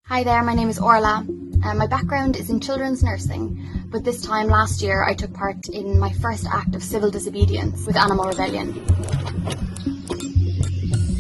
Hi there, my name is Orla. My background is in children's nursing, but this time last year I took part in my first act of civil disobedience with Animal Rebellion.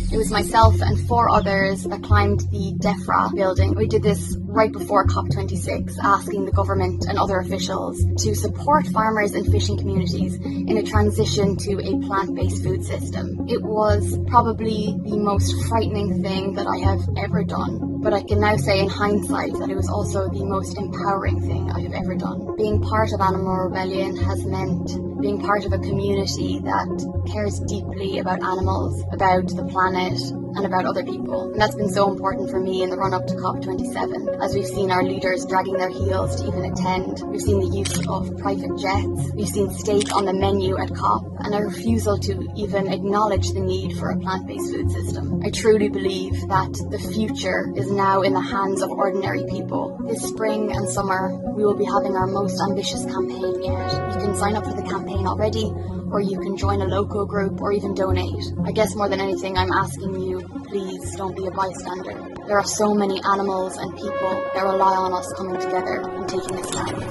It was myself and 4 others that climbed the DEFRA building. We did this right before COP26, asking the government and other officials to support farmers and fishing communities in a transition to a plant-based food system. It was probably the most frightening thing that I have ever done, but I can now say in hindsight that it was also the most empowering thing I have ever done. Being part of Animal Rebellion has meant being part of a community that cares deeply about animals, about the planet, and about other people. And that's been so important for me in the run-up to COP27, as we've seen our leaders dragging their heels to even attend. We've seen the use of private jets. We've seen steak on the menu at COP, and a refusal to even acknowledge the need for a plant-based food system. I truly believe that the future is now in the hands of ordinary people. This spring and summer, we will be having our most ambitious campaign yet. You can sign up for the campaign already, or you can join a local group or even donate. I guess more than anything, I'm asking you, please don't be a bystander. There are so many animals and people that rely on us coming together and taking a stand.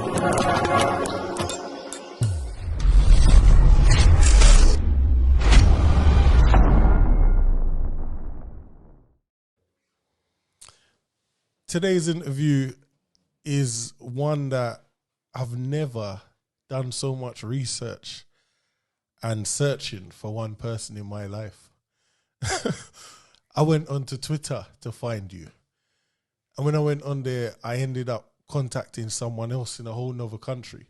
Today's interview is one that I've never done so much research and searching for one person in my life. I went onto Twitter to find you. And when I went on there, I ended up contacting someone else in a whole nother country.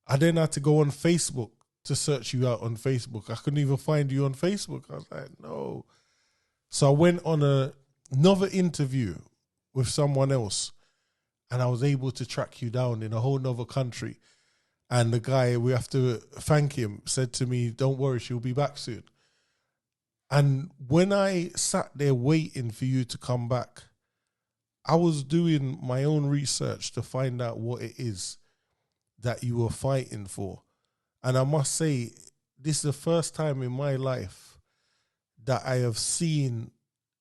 I then had to go on Facebook to search you out on Facebook. I couldn't even find you on Facebook. I was like, no. So I went on another interview with someone else, and I was able to track you down in a whole nother country. And the guy, we have to thank him, said to me, don't worry, she'll be back soon. And when I sat there waiting for you to come back, I was doing my own research to find out what it is that you were fighting for. And I must say, this is the first time in my life that I have seen,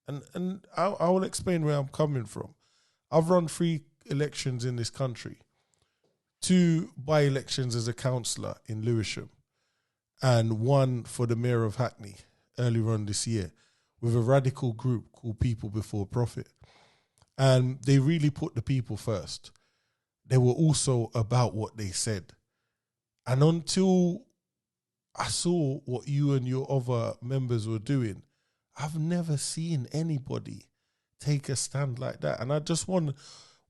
and I will explain where I'm coming from. I've run 3 elections in this country. 2 by-elections as a councillor in Lewisham, and 1 for the mayor of Hackney earlier on this year with a radical group called People Before Profit. And they really put the people first. They were also about what they said. And until I saw what you and your other members were doing, I've never seen anybody take a stand like that. And I just want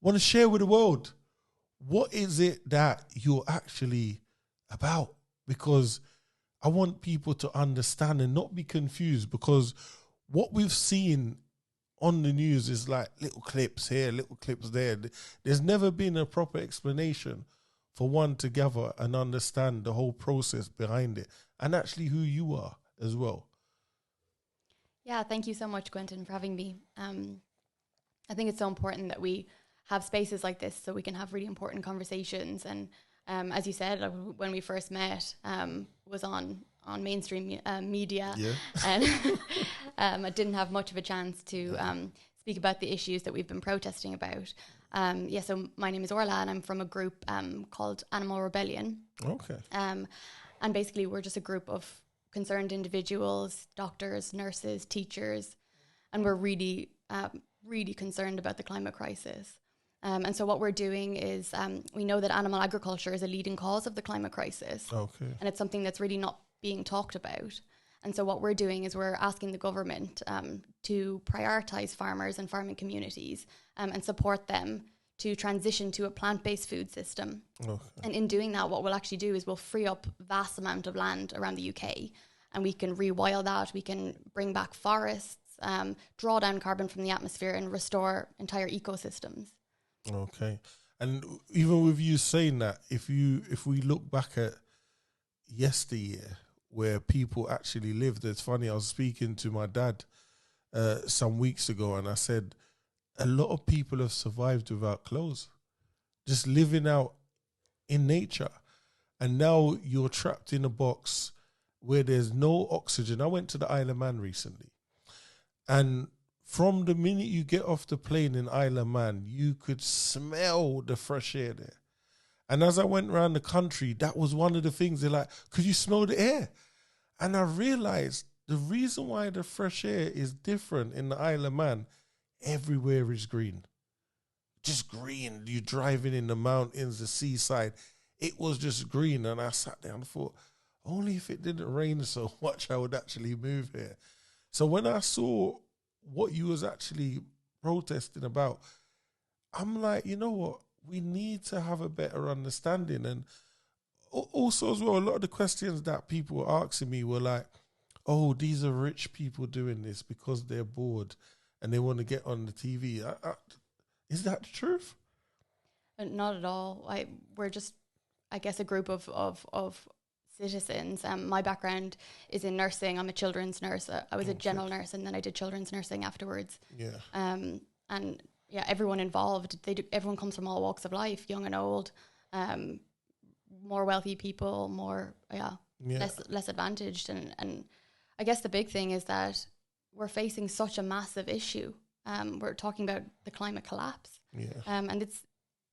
to share with the world, what is it that you're actually about? Because I want people to understand and not be confused, because what we've seen on the news is like little clips here, little clips there. There's never been a proper explanation for one to gather and understand the whole process behind it, and actually who you are as well. Yeah, thank you so much, Quentin, for having me. I think it's so important that we have spaces like this so we can have really important conversations. And as you said, when we first met, was on mainstream media, Yeah. And I didn't have much of a chance to speak about the issues that we've been protesting about. So my name is Orla, and I'm from a group called Animal Rebellion. Okay. And basically we're just a group of concerned individuals, doctors, nurses, teachers, and we're really, really concerned about the climate crisis. And so what we're doing is we know that animal agriculture is a leading cause of the climate crisis. Okay. And it's something that's really not being talked about. And so what we're doing is we're asking the government to prioritise farmers and farming communities and support them to transition to a plant-based food system. Okay. And in doing that, what we'll actually do is we'll free up vast amount of land around the UK, and we can rewild that. We can bring back forests, draw down carbon from the atmosphere, and restore entire ecosystems. Okay. And even with you saying that, if we look back at yesteryear where people actually lived, it's funny, I was speaking to my dad some weeks ago, and I said, a lot of people have survived without clothes, just living out in nature. And now you're trapped in a box where there's no oxygen. I went to the Isle of Man recently, and from the minute you get off the plane in Isle of Man, you could smell the fresh air there. And as I went around the country, that was one of the things they're like, could you smell the air? And I realized the reason why the fresh air is different in the Isle of Man, everywhere is green. Just green. You're driving in the mountains, the seaside. It was just green. And I sat there and thought, only if it didn't rain so much, I would actually move here. So when I saw what you was actually protesting about, I'm like, you know what? We need to have a better understanding. And also as well, a lot of the questions that people were asking me were like, oh, these are rich people doing this because they're bored and they want to get on the TV. Is that the truth? Not at all. We're just, I guess, a group of citizens. My background is in nursing. I'm a children's nurse. I was a general nurse, and then I did children's nursing afterwards. Yeah. And yeah, everyone involved. Everyone comes from all walks of life, young and old. More wealthy people, less advantaged, and I guess the big thing is that we're facing such a massive issue. We're talking about the climate collapse, and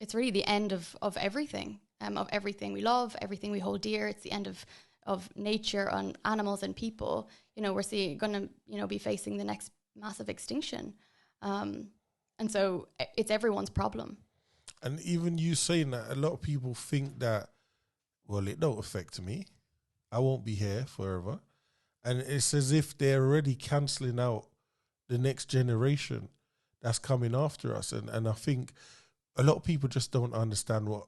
it's really the end of everything. Of everything we love, everything we hold dear. It's the end of nature and animals and people. We're going to be facing the next massive extinction. And so it's everyone's problem. And even you saying that, a lot of people think that, well, it don't affect me. I won't be here forever. And it's as if they're already cancelling out the next generation that's coming after us. And I think a lot of people just don't understand what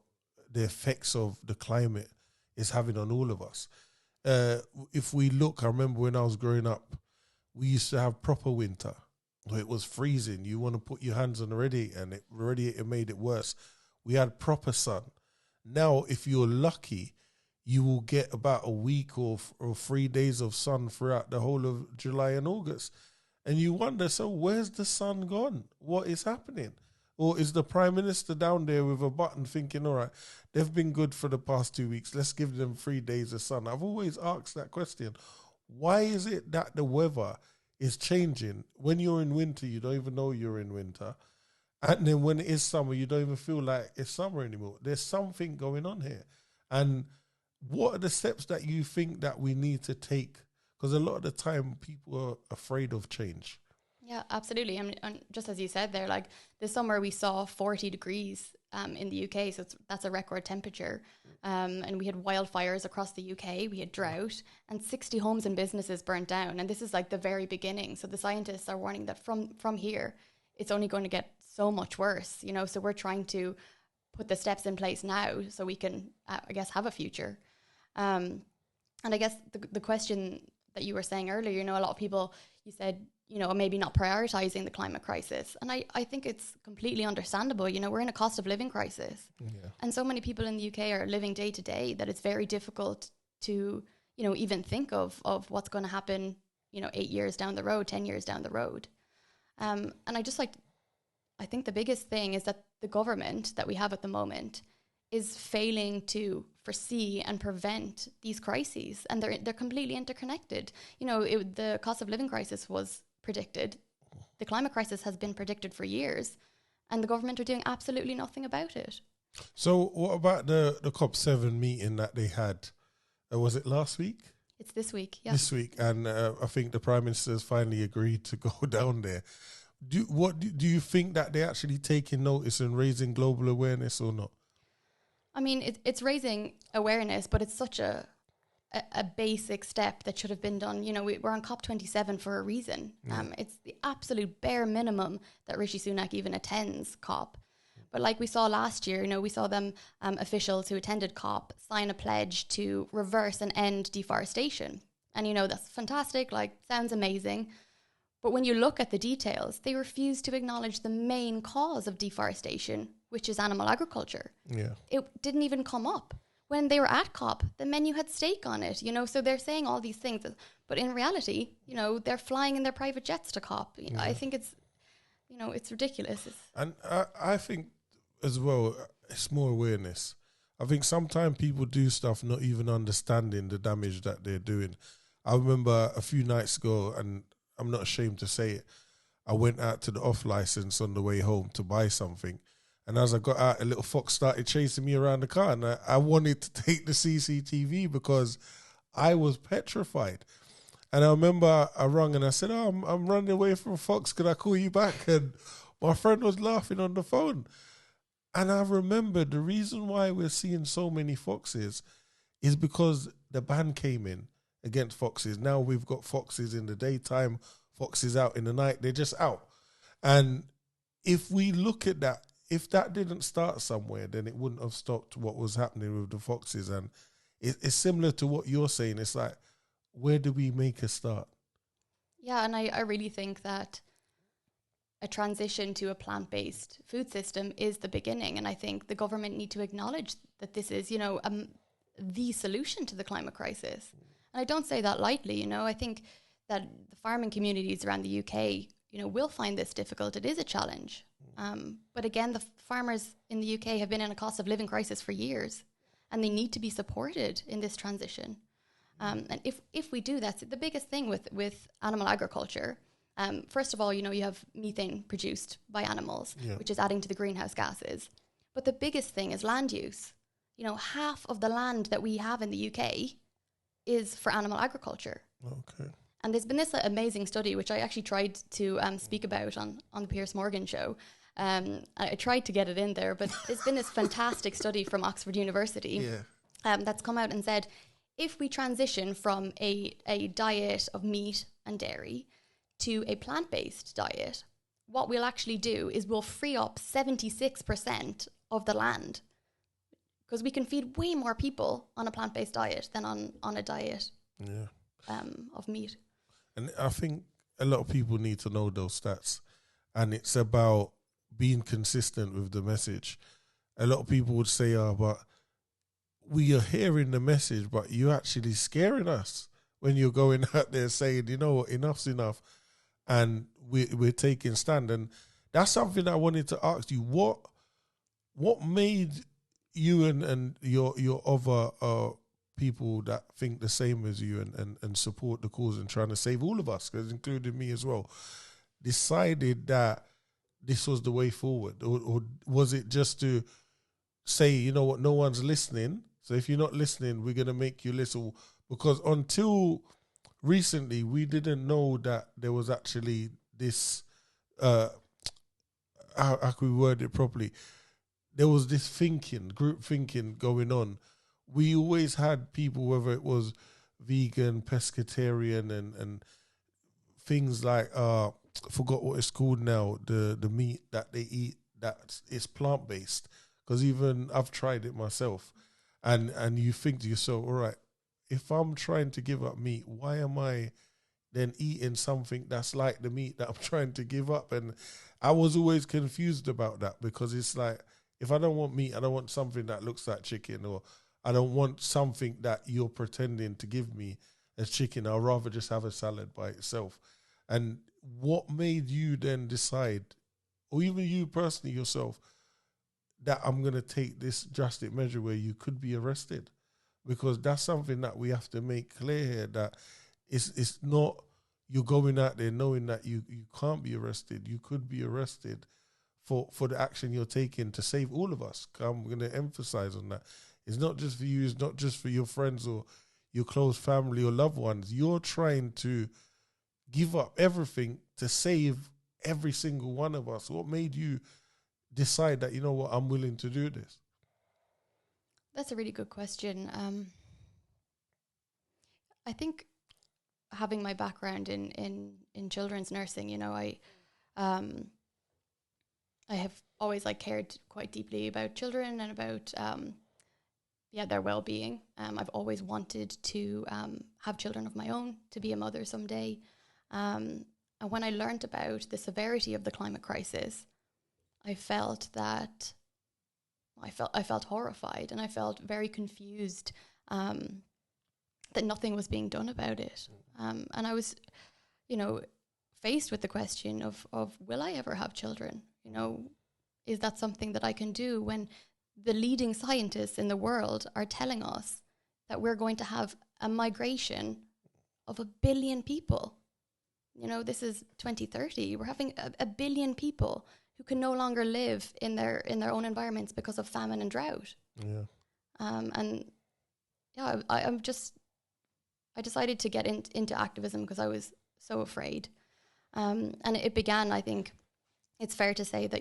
the effects of the climate is having on all of us. If we look, I remember when I was growing up, we used to have proper winter. It was freezing. You want to put your hands on the radiator, and it made it worse. We had proper sun. Now, if you're lucky, you will get about a week or 3 days of sun throughout the whole of July and August. And you wonder, so where's the sun gone? What is happening? Or is the Prime Minister down there with a button thinking, all right, they've been good for the past 2 weeks, let's give them 3 days of sun? I've always asked that question. Why is it that the weather is changing? When you're in winter, you don't even know you're in winter. And then when it is summer, you don't even feel like it's summer anymore. There's something going on here. And what are the steps that you think that we need to take? Because a lot of the time, people are afraid of change. Yeah, absolutely. And just as you said there, like this summer we saw 40 degrees in the UK, so that's a record temperature. And we had wildfires across the UK, we had drought, and 60 homes and businesses burnt down. And this is like the very beginning. So the scientists are warning that from here, it's only going to get so much worse, so we're trying to put the steps in place now so we can, I guess, have a future. And I guess the question that you were saying earlier, a lot of people, you said, maybe not prioritizing the climate crisis. And I think it's completely understandable. We're in a cost of living crisis. Yeah. And so many people in the UK are living day to day that it's very difficult to, even think of what's going to happen, 8 years down the road, 10 years down the road. And I think the biggest thing is that the government that we have at the moment is failing to foresee and prevent these crises. And they're completely interconnected. The cost of living crisis was predicted. The climate crisis has been predicted for years, and the government are doing absolutely nothing about it. So what about the COP7 meeting that they had? Was it last week? It's this week, yeah. This week, and I think the Prime Minister has finally agreed to go down there. Do you think that they're actually taking notice and raising global awareness or not? I mean, it's raising awareness, but it's such a basic step that should have been done. We're on COP27 for a reason. It's the absolute bare minimum that Rishi Sunak even attends COP. But like we saw last year, we saw them officials who attended COP sign a pledge to reverse and end deforestation. And, that's fantastic, sounds amazing. But when you look at the details, they refuse to acknowledge the main cause of deforestation, which is animal agriculture. Yeah. It didn't even come up. When they were at COP, the menu had steak on it, so they're saying all these things. But in reality, they're flying in their private jets to COP. Yeah. I think it's, it's ridiculous. And I think as well, it's more awareness. I think sometimes people do stuff not even understanding the damage that they're doing. I remember a few nights ago, and I'm not ashamed to say it, I went out to the off license on the way home to buy something. And as I got out, a little fox started chasing me around the car. And I wanted to take the CCTV because I was petrified. And I remember I rung and I said, "Oh, I'm running away from a fox. Can I call you back?" And my friend was laughing on the phone. And I remember the reason why we're seeing so many foxes is because the ban came in against foxes. Now we've got foxes in the daytime, foxes out in the night. They're just out. And if we look at that, if that didn't start somewhere, then it wouldn't have stopped what was happening with the foxes. And it's similar to what you're saying. It's like, where do we make a start? Yeah, and I really think that a transition to a plant-based food system is the beginning. And I think the government need to acknowledge that this is, the solution to the climate crisis. And I don't say that lightly, I think that the farming communities around the UK, will find this difficult. It is a challenge. But again, the farmers in the UK have been in a cost of living crisis for years, and they need to be supported in this transition. And if we do, that's the biggest thing with animal agriculture. First of all, you have methane produced by animals, which is adding to the greenhouse gases. But the biggest thing is land use. Half of the land that we have in the UK is for animal agriculture. Okay. And there's been this amazing study, which I actually tried to speak about on the Piers Morgan show. I tried to get it in there, but there's been this fantastic study from Oxford University that's come out and said, if we transition from a diet of meat and dairy to a plant-based diet, what we'll actually do is we'll free up 76% of the land, because we can feed way more people on a plant-based diet than on a diet of meat. And I think a lot of people need to know those stats. And it's about being consistent with the message. A lot of people would say, but we are hearing the message, but you're actually scaring us when you're going out there saying, enough's enough. And we're taking stand. And that's something I wanted to ask you. What made you and your other people that think the same as you and support the cause and trying to save all of us, because including me as well, decided that this was the way forward? Or was it just to say, no one's listening, so if you're not listening, we're going to make you listen? Because until recently, we didn't know that there was actually this, how can we word it properly? There was this group thinking going on. We always had people, whether it was vegan, pescatarian, and things like, I forgot what it's called now, the meat that they eat, that is plant-based. Because even I've tried it myself. And you think to yourself, all right, if I'm trying to give up meat, why am I then eating something that's like the meat that I'm trying to give up? And I was always confused about that, because it's like, if I don't want meat, I don't want something that looks like chicken, or I don't want something that you're pretending to give me as chicken. I'd rather just have a salad by itself. And what made you then decide, or even you personally yourself, that I'm going to take this drastic measure where you could be arrested? Because that's something that we have to make clear here, that it's not you're going out there knowing that you can't be arrested. You could be arrested for the action you're taking to save all of us. I'm going to emphasize on that. It's not just for you. It's not just for your friends or your close family or loved ones. You're trying to give up everything to save every single one of us. What made you decide that, I'm willing to do this? That's a really good question. I think having my background in children's nursing, I have always cared quite deeply about children and about their well-being. I've always wanted to have children of my own, to be a mother someday. And when I learned about the severity of the climate crisis, I felt horrified, and I felt very confused that nothing was being done about it. And I was, faced with the question of will I ever have children? Is that something that I can do when the leading scientists in the world are telling us that we're going to have a migration of 1 billion people? this is 2030. We're having a billion people who can no longer live in their own environments because of famine and drought. Yeah. And yeah, I decided to get into activism because I was so afraid. And it began, I think it's fair to say that,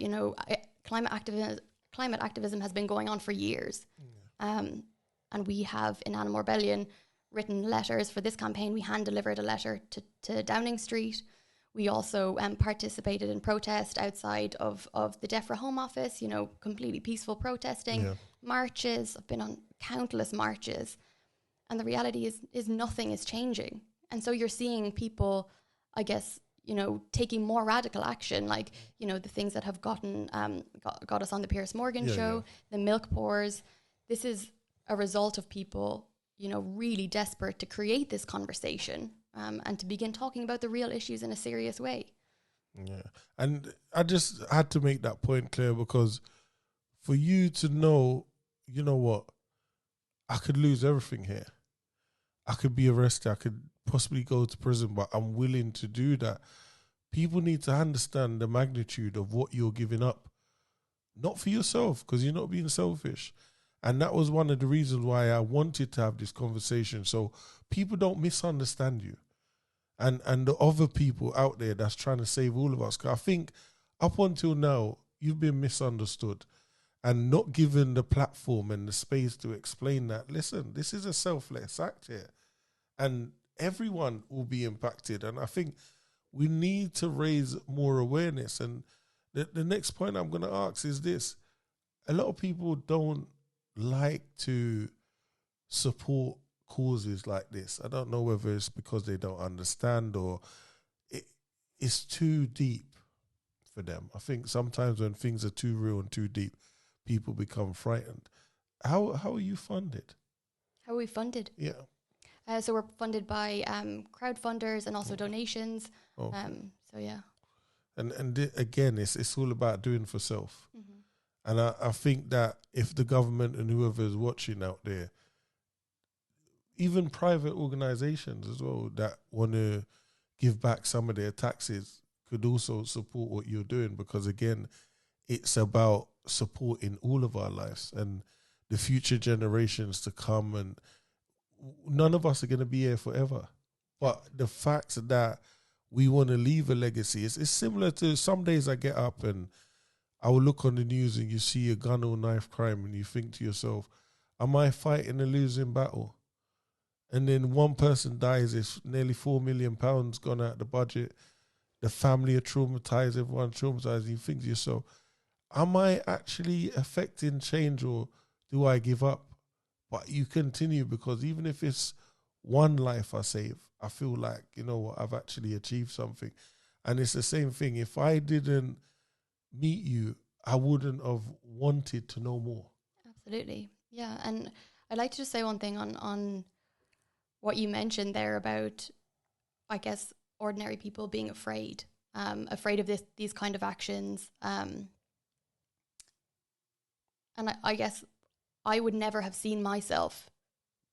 climate activism has been going on for years. And we have in Animal Rebellion written letters for this campaign. We hand-delivered a letter to Downing Street. We also participated in protest outside of the DEFRA Home Office, completely peaceful protesting, marches. I've been on countless marches. And the reality is nothing is changing. And so you're seeing people, I guess, taking more radical action, like, the things that have got us on the Piers Morgan show, the milk pours. This is a result of people, really desperate to create this conversation and to begin talking about the real issues in a serious way. Yeah. And I just had to make that point clear, because for you to know, you know what, I could lose everything here. I could be arrested. I could possibly go to prison, but I'm willing to do that. People need to understand the magnitude of what you're giving up. Not for yourself, because you're not being selfish. And that was one of the reasons why I wanted to have this conversation, so people don't misunderstand you. And the other people out there that's trying to save all of us. 'Cause I think up until now, you've been misunderstood and not given the platform and the space to explain that, listen, this is a selfless act here. And everyone will be impacted. And I think we need to raise more awareness. And the next point I'm going to ask is this. A lot of people don't like to support causes like this. I don't know whether it's because they don't understand or it's too deep for them. I think sometimes when things are too real and too deep, people become frightened. How are you funded? How are we funded? Yeah. So we're funded by crowdfunders and also donations. So yeah. And again, it's all about doing for self. Mm-hmm. And I think that if the government and whoever is watching out there, even private organizations as well that want to give back some of their taxes could also support what you're doing, because again, it's about supporting all of our lives and the future generations to come, and none of us are going to be here forever. But the fact that we want to leave a legacy, it's similar to some days I get up and I will look on the news and you see a gun or knife crime and you think to yourself, am I fighting a losing battle? And then one person dies, it's nearly £4 million gone out the budget. The family are traumatized, everyone's traumatized. And you think to yourself, am I actually affecting change or do I give up? But you continue, because even if it's one life I save, I feel like, you know what, I've actually achieved something. And it's the same thing. If I didn't meet you, I wouldn't have wanted to know more. Absolutely. Yeah. And I'd like to just say one thing on what you mentioned there about, I guess, ordinary people being afraid of these kind of actions. And I guess I would never have seen myself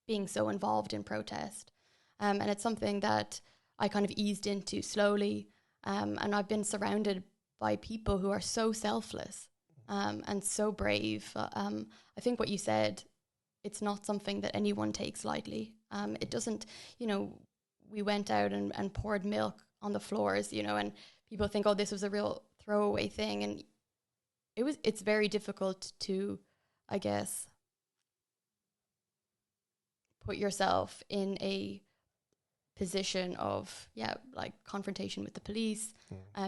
being so involved in protest. And it's something that I kind of eased into slowly. And I've been surrounded by people who are so selfless and so brave. I think what you said, it's not something that anyone takes lightly. It doesn't, we went out and poured milk on the floors, and people think, oh, this was a real throwaway thing. And it's very difficult to, I guess, put yourself in a position of, confrontation with the police.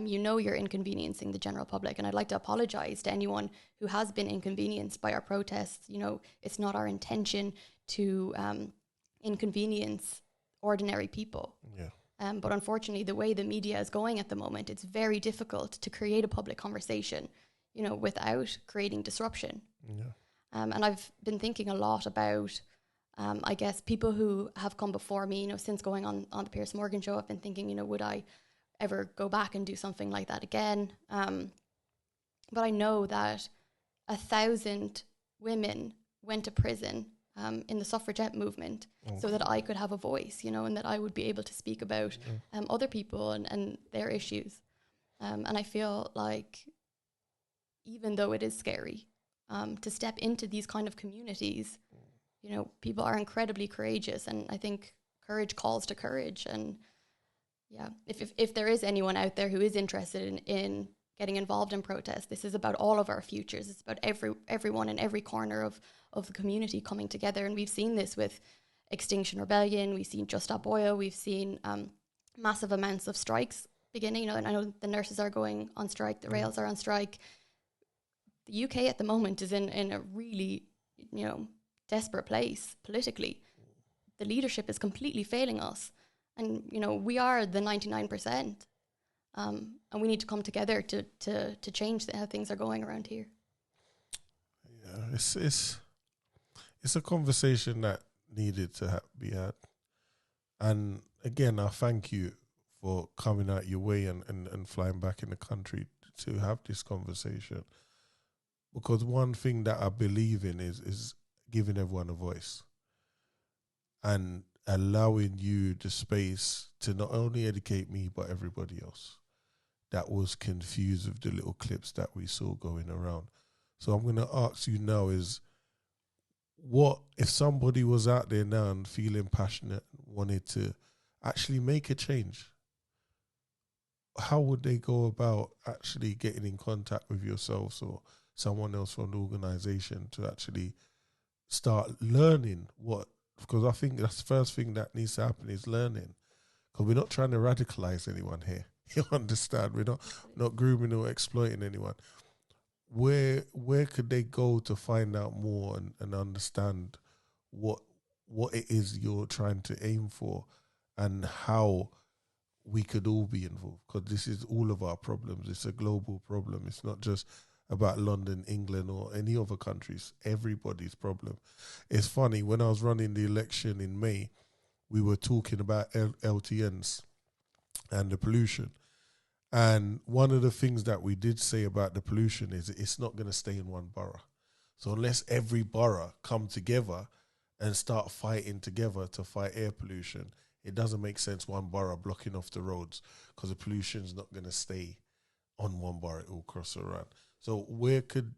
You're inconveniencing the general public. And I'd like to apologize to anyone who has been inconvenienced by our protests. It's not our intention to inconvenience ordinary people. Yeah. But unfortunately, the way the media is going at the moment, it's very difficult to create a public conversation, without creating disruption. Yeah. And I've been thinking a lot about, I guess, people who have come before me, since going on the Piers Morgan show. I've been thinking, would I ever go back and do something like that again? But I know that 1,000 women went to prison in the suffragette movement, so that I could have a voice, you know, and that I would be able to speak about other people and their issues. And I feel like, even though it is scary to step into these kind of communities, you know, people are incredibly courageous, and I think courage calls to courage. And yeah, if there is anyone out there who is interested in getting involved in protest, this is about all of our futures. It's about everyone in every corner of the community coming together. And we've seen this with Extinction Rebellion, we've seen Just Stop Oil, we've seen massive amounts of strikes beginning. You know, and I know the nurses are going on strike, the rails are on strike. The UK at the moment is in a really, you know, desperate place politically. The leadership is completely failing us. And, you know, we are the 99%. And we need to come together to change how things are going around here. Yeah, it's a conversation that needed to be had. And again, I thank you for coming out your way and flying back in the country to have this conversation. Because one thing that I believe in is giving everyone a voice and allowing you the space to not only educate me, but everybody else that was confused with the little clips that we saw going around. So I'm going to ask you now is, what if somebody was out there now and feeling passionate, wanted to actually make a change? How would they go about actually getting in contact with yourselves or someone else from the organization to actually start learning what? Because I think that's the first thing that needs to happen is learning. Because we're not trying to radicalize anyone here. You understand? We're not grooming or exploiting anyone. Where could they go to find out more and understand what it is you're trying to aim for and how we could all be involved? Because this is all of our problems. It's a global problem. It's not just about London, England, or any other countries. Everybody's problem. It's funny, when I was running the election in May, we were talking about LTNs and the pollution. And one of the things that we did say about the pollution is it's not going to stay in one borough. So unless every borough come together and start fighting together to fight air pollution, it doesn't make sense one borough blocking off the roads, because the pollution is not going to stay on one borough, it will cross around. So where could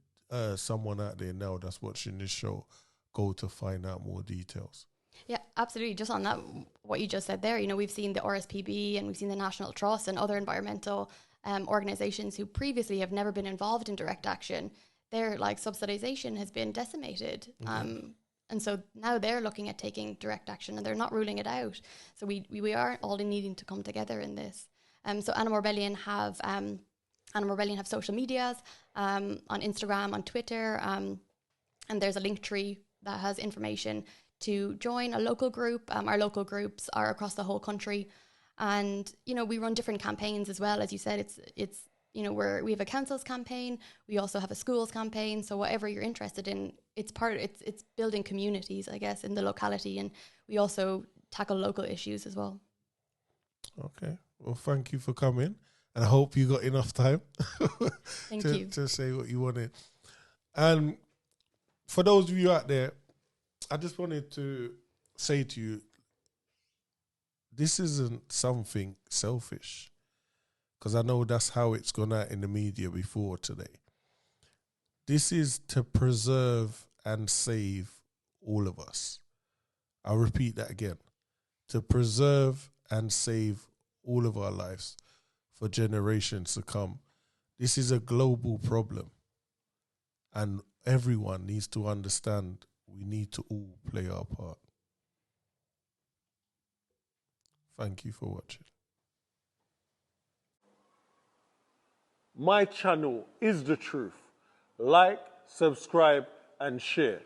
someone out there now that's watching this show go to find out more details? Yeah, absolutely. Just on that, what you just said there, you know, we've seen the RSPB and we've seen the National Trust and other environmental organisations who previously have never been involved in direct action. Their subsidisation has been decimated. And so now they're looking at taking direct action and they're not ruling it out. So we are all needing to come together in this. So Animal Rebellion have social medias on Instagram, on Twitter, and there's a link tree that has information to join a local group. Our local groups are across the whole country, and you know, we run different campaigns as well. As you said, it's you know, we have a councils campaign, we also have a schools campaign. So whatever you're interested in, it's building communities, I guess, in the locality, and we also tackle local issues as well. Okay, well, thank you for coming, and I hope you got enough time Thank you to say what you wanted. And for those of you out there, I just wanted to say to you, this isn't something selfish, because I know that's how it's gone out in the media before today. This is to preserve and save all of us. I'll repeat that again. To preserve and save all of our lives for generations to come. This is a global problem, and everyone needs to understand we need to all play our part. Thank you for watching. My channel is the truth. Like, subscribe, and share.